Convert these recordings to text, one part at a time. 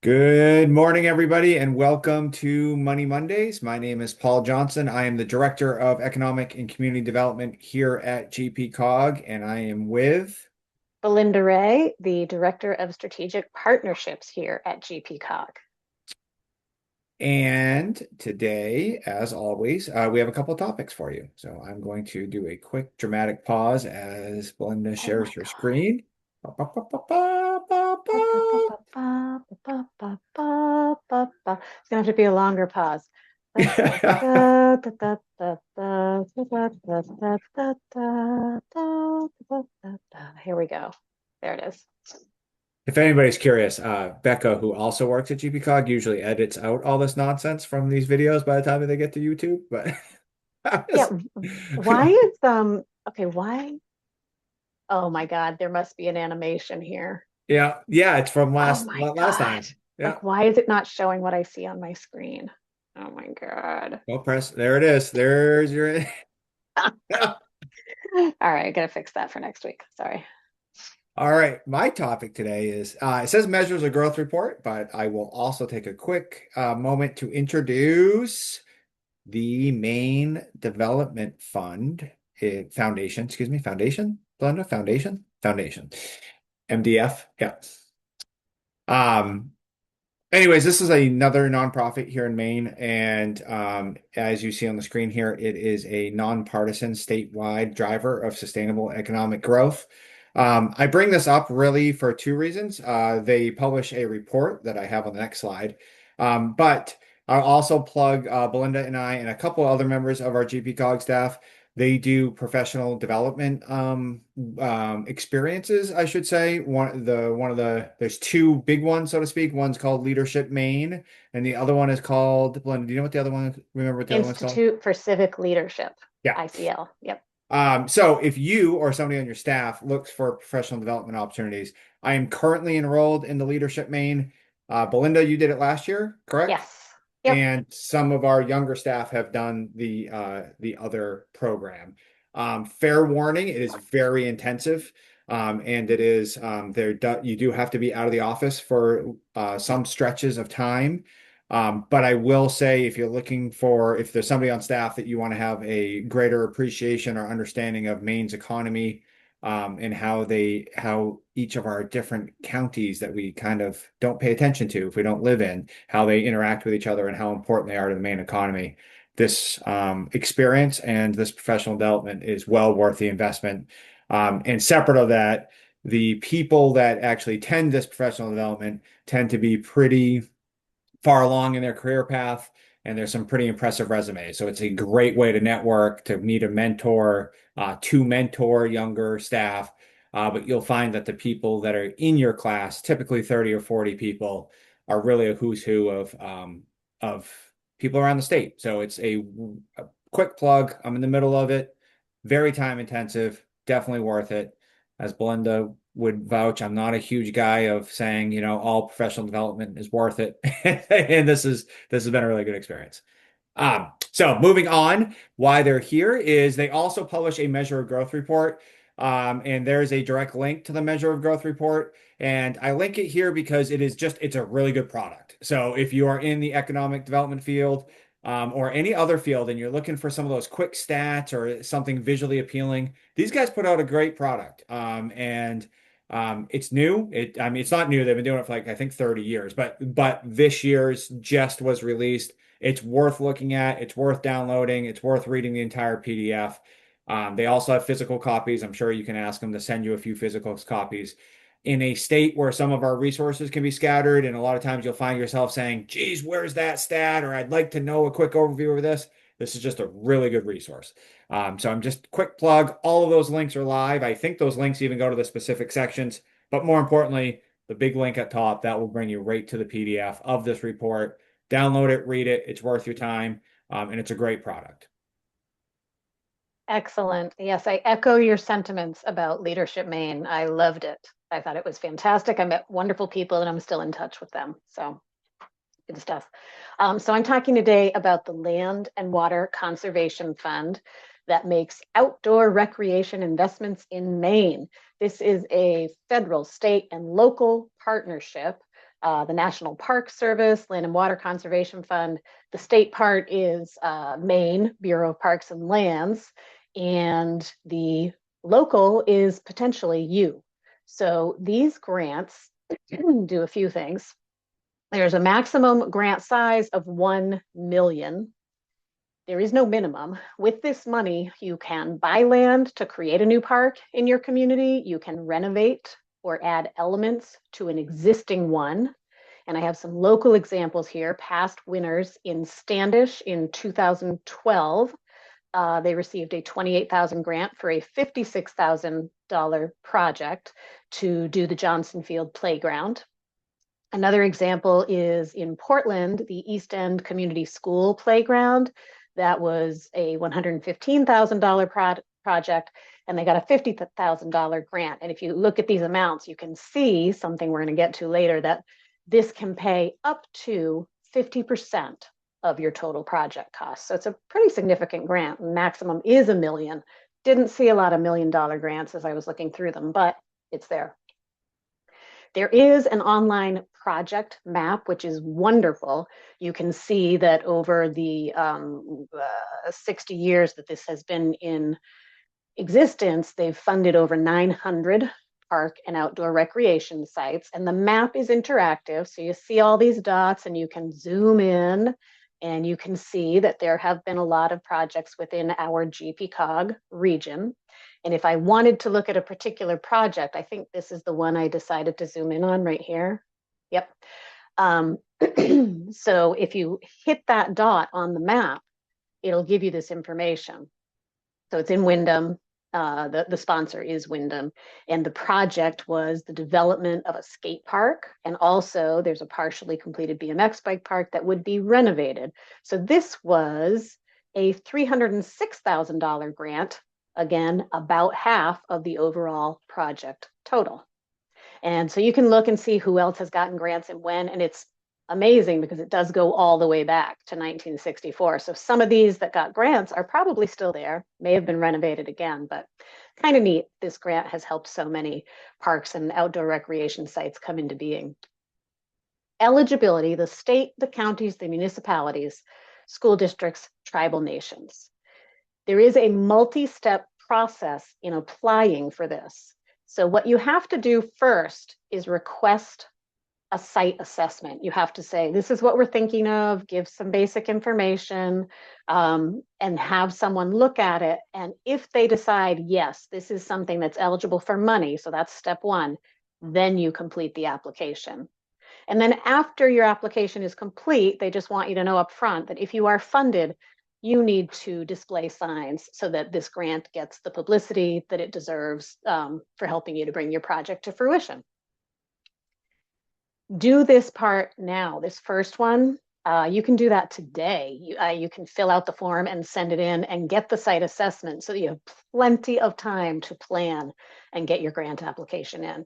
Good morning, everybody, and welcome to Money Mondays. My name is Paul Johnson. I am the Director of Economic and Community Development here at GPCOG, and I am with. Belinda Ray, the Director of Strategic Partnerships here at GPCOG. And today, as always, we have a couple of topics for you. So I'm going to do a quick dramatic pause as Belinda Oh shares my her God. screen. Ba, ba, ba, ba, ba, ba, Ba, ba, ba, ba. ba, ba, ba, ba, ba, ba, ba. It's gonna have to be a longer pause. Da, da, da, da, da, da, da, da, da, da, da, da, da, da, da, da. Here we go. There it is. If anybody's curious, Becca, who also works at GPCOG, usually edits out all this nonsense from these videos by the time they get to YouTube. But I Yeah. was- Why is okay, why? Oh my God, there must be an animation here. yeah, yeah, it's from Oh last my last God. time. Yeah, Like, why is it not showing what I see on my screen? Oh my God. go press. There it is. There's your. All right, I gotta fix that for next week. Sorry. All right, my topic today is it says measures of growth report, but I will also take a quick moment to introduce the main development fund foundation, excuse me, foundation, Blenda, foundation, MDF. Yeah. Um, Anyways, this is another nonprofit here in Maine, and as you see on the screen here, it is a nonpartisan statewide driver of sustainable economic growth. I bring this up really for two reasons. They publish a report that I have on the next slide, but I'll also plug Belinda and I and a couple other members of our GPCOG staff. They do professional development experiences, I should say. One of the there's two big ones, so to speak. One's called Leadership Maine, and the other one is called Belinda. Do you know what the other one? Remember what the other one's called? Institute for Civic Leadership, Yeah. ICL. Yep. So if you or somebody on your staff looks for professional development opportunities, I am currently enrolled in the Leadership Maine. Belinda, you did it last year, correct? Yes. Yep. And some of our younger staff have done the other program. Fair warning, it is very intensive. And it is you do have to be out of the office for some stretches of time. But I will say if there's somebody on staff that you want to have a greater appreciation or understanding of Maine's economy, and how each of our different counties that we kind of don't pay attention to if we don't live in, how they interact with each other and how important they are to the Maine economy. This experience and this professional development is well worth the investment. And separate of that, the people that actually attend this professional development tend to be pretty far along in their career path, and there's some pretty impressive resumes. So it's a great way to network, to meet a mentor, to mentor younger staff. But you'll find that the people that are in your class, typically 30 or 40 people, are really a who's who of people around the state. So it's a quick plug. I'm in the middle of it. Very time intensive, definitely worth it. As Belinda would vouch, I'm not a huge guy of saying, all professional development is worth it. And this has been a really good experience. So moving on, why they're here is they also publish a measure of growth report. And there's a direct link to the measure of growth report. And I link it here because it's a really good product. So if you are in the economic development field, or any other field, and you're looking for some of those quick stats or something visually appealing, these guys put out a great product. And it's new. I mean, it's not new. They've been doing it for like I think 30 years, but this year's just was released. It's worth looking at. It's worth downloading. It's worth reading the entire PDF. They also have physical copies. I'm sure you can ask them to send you a few physical copies. In a state where some of our resources can be scattered, and a lot of times you'll find yourself saying, geez, where's that stat? Or I'd like to know a quick overview of this. This is just a really good resource. So I'm just quick plug. All of those links are live. I think those links even go to the specific sections, but more importantly, the big link at top that will bring you right to the PDF of this report. Download it, read it. It's worth your time, and it's a great product. Excellent. Yes, I echo your sentiments about Leadership Maine. I loved it. I thought it was fantastic. I met wonderful people and I'm still in touch with them. So good stuff. So I'm talking today about the Land and Water Conservation Fund that makes outdoor recreation investments in Maine. This is a federal, state, and local partnership The National Park Service, Land and Water Conservation Fund. The state part is Maine Bureau of Parks and Lands, and the local is potentially you. So these grants do a few things. There's a maximum grant size of 1 million. There is no minimum. With this money, you can buy land to create a new park in your community. You can renovate or add elements to an existing one. And I have some local examples here. Past winners in Standish in 2012, they received a $28,000 grant for a $56,000 project to do the Johnson Field Playground. Another example is in Portland, the East End Community School Playground. That was a $115,000 project, and they got a $50,000 grant. And if you look at these amounts, you can see something we're going to get to later, that this can pay up to 50% of your total project cost. So it's a pretty significant grant. Maximum is $1 million. Didn't see a lot of $1 million grants as I was looking through them, but it's there. There is an online project map, which is wonderful. You can see that over the 60 years that this has been in existence, they've funded over 900 park and outdoor recreation sites. And the map is interactive. So you see all these dots and you can zoom in and you can see that there have been a lot of projects within our GPCOG region. And if I wanted to look at a particular project, I think this is the one I decided to zoom in on right here. Yep. So if you hit that dot on the map, it'll give you this information. So it's in Wyndham. The sponsor is Wyndham. And the project was the development of a skate park. And also there's a partially completed BMX bike park that would be renovated. So this was a $306,000 grant. Again, about half of the overall project total. And so you can look and see who else has gotten grants and when, and it's amazing because it does go all the way back to 1964. So some of these that got grants are probably still there, may have been renovated again, but kind of neat. This grant has helped so many parks and outdoor recreation sites come into being. Eligibility, the state, the counties, the municipalities, school districts, tribal nations. There is a multi-step process in applying for this. So what you have to do first is request a site assessment. You have to say, this is what we're thinking of, give some basic information, and have someone look at it. And if they decide, yes, this is something that's eligible for money, so that's step one, then you complete the application. And then after your application is complete, they just want you to know up front that if you are funded, you need to display signs so that this grant gets the publicity that it deserves for helping you to bring your project to fruition. Do this part now, this first one. You can do that today. You can fill out the form and send it in and get the site assessment so that you have plenty of time to plan and get your grant application in.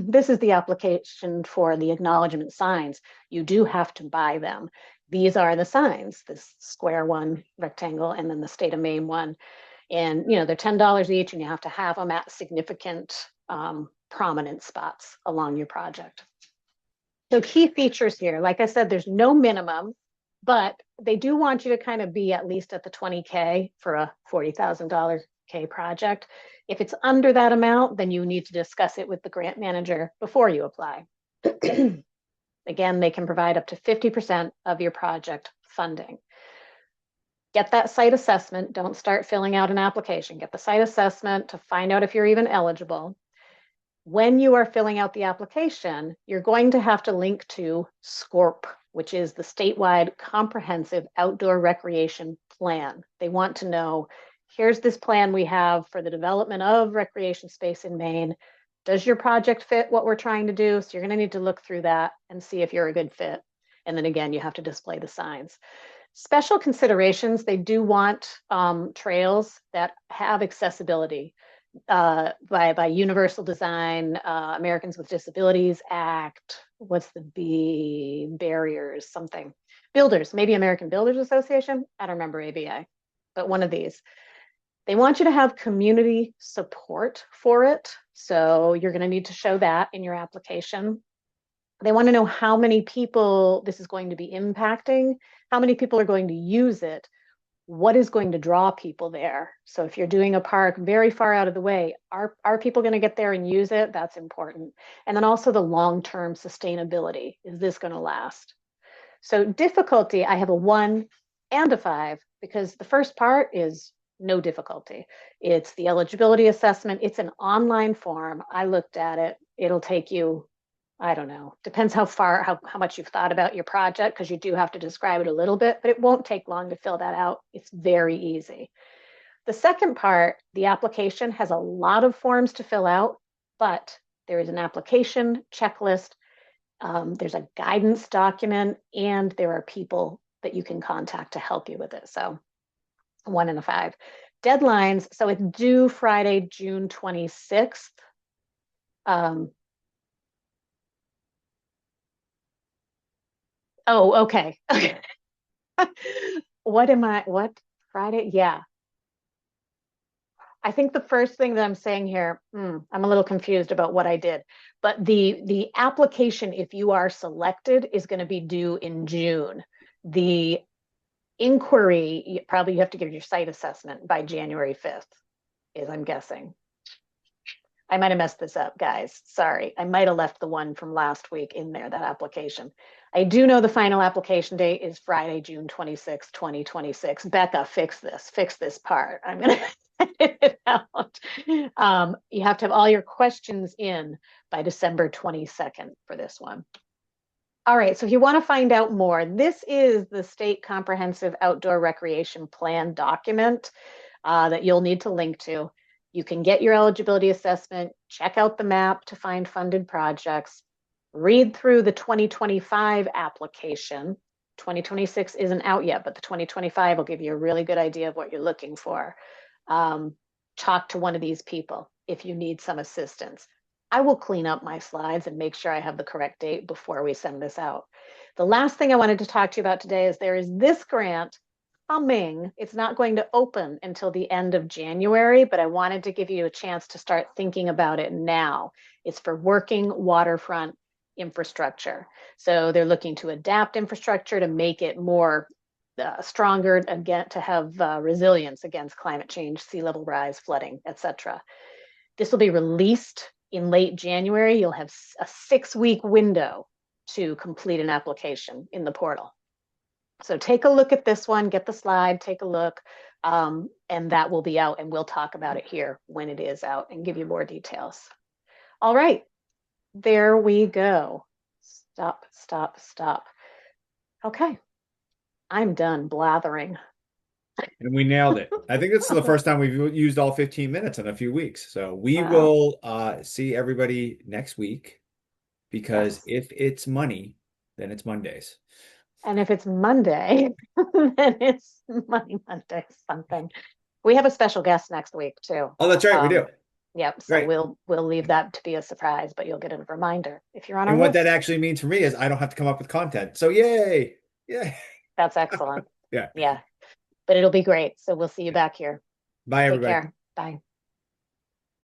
This is the application for the acknowledgement signs. You do have to buy them. These are the signs, this square one, rectangle, and then the state of Maine one. And, you know, they're $10 each and you have to have them at significant prominent spots along your project. So key features here, like I said, there's no minimum, but they do want you to kind of be at least at the 20K for a $40,000 project. If it's under that amount, then you need to discuss it with the grant manager before you apply. Again, they can provide up to 50% of your project funding. Get that site assessment. Don't start filling out an application. Get the site assessment to find out if you're even eligible. When you are filling out the application, you're going to have to link to SCORP, which is the statewide comprehensive outdoor recreation plan. They want to know, here's this plan we have for the development of recreation space in Maine. Does your project fit what we're trying to do? So you're going to need to look through that and see if you're a good fit. And then again, you have to display the signs. Special considerations, they do want trails that have accessibility by Universal Design, Americans with Disabilities Act, what's the B, barriers, something. Builders, maybe American Builders Association, I don't remember ABA, but one of these. They want you to have community support for it. So you're going to need to show that in your application. They want to know how many people this is going to be impacting, how many people are going to use it, what is going to draw people there. So if you're doing a park very far out of the way, are people going to get there and use it? That's important. And then also the long-term sustainability. Is this going to last? So difficulty, I have a 1 and a 5 because the first part is no difficulty. It's the eligibility assessment. It's an online form. I looked at it. It'll take you, I don't know, depends how much you've thought about your project, because you do have to describe it a little bit, but it won't take long to fill that out. It's very easy. The second part, the application has a lot of forms to fill out, but there is an application checklist. There's a guidance document, and there are people that you can contact to help you with it. So 1 and a 5. Deadlines. So it's due Friday, June 26th. Oh, okay. What Friday? Yeah. I think the first thing that I'm saying here, I'm a little confused about what I did, but the application, if you are selected, is going to be due in June. The inquiry, probably you have to give your site assessment by January 5th, is I'm guessing. I might have messed this up, guys. Sorry. I might have left the one from last week in there, that application. I do know the final application date is Friday, June 26, 2026. Becca, fix this part. I'm going to edit it out. You have to have all your questions in by December 22nd for this one. All right, so if you want to find out more, this is the State Comprehensive Outdoor Recreation Plan document that you'll need to link to. You can get your eligibility assessment, check out the map to find funded projects, read through the 2025 application. 2026 isn't out yet, but the 2025 will give you a really good idea of what you're looking for. Talk to one of these people if you need some assistance. I will clean up my slides and make sure I have the correct date before we send this out. The last thing I wanted to talk to you about today is there is this grant coming. It's not going to open until the end of January, but I wanted to give you a chance to start thinking about it now. It's for working waterfront infrastructure. So they're looking to adapt infrastructure to make it more stronger, again, to have resilience against climate change, sea level rise, flooding, etc. This will be released in late January. You'll have a 6-week window to complete an application in the portal. So take a look at this one, get the slide, take a look, and that will be out, and we'll talk about it here when it is out and give you more details. All right, there we go. Stop, stop, stop. Okay, I'm done blathering. And we nailed it. I think this is the first time we've used all 15 minutes in a few weeks. So we Wow. will see everybody next week, because Yes. if it's money, then it's Mondays. And if it's Monday, then it's Money Monday something. We have a special guest next week too. Oh, that's right, we do. Yep. So Right. we'll leave that to be a surprise, but you'll get a reminder if you're on our And what that list. actually means for me is I don't have to come up with content. So yay. Yeah. That's excellent. Yeah. Yeah. But it'll be great. So we'll see you back here. Bye, Take everybody. care. Bye.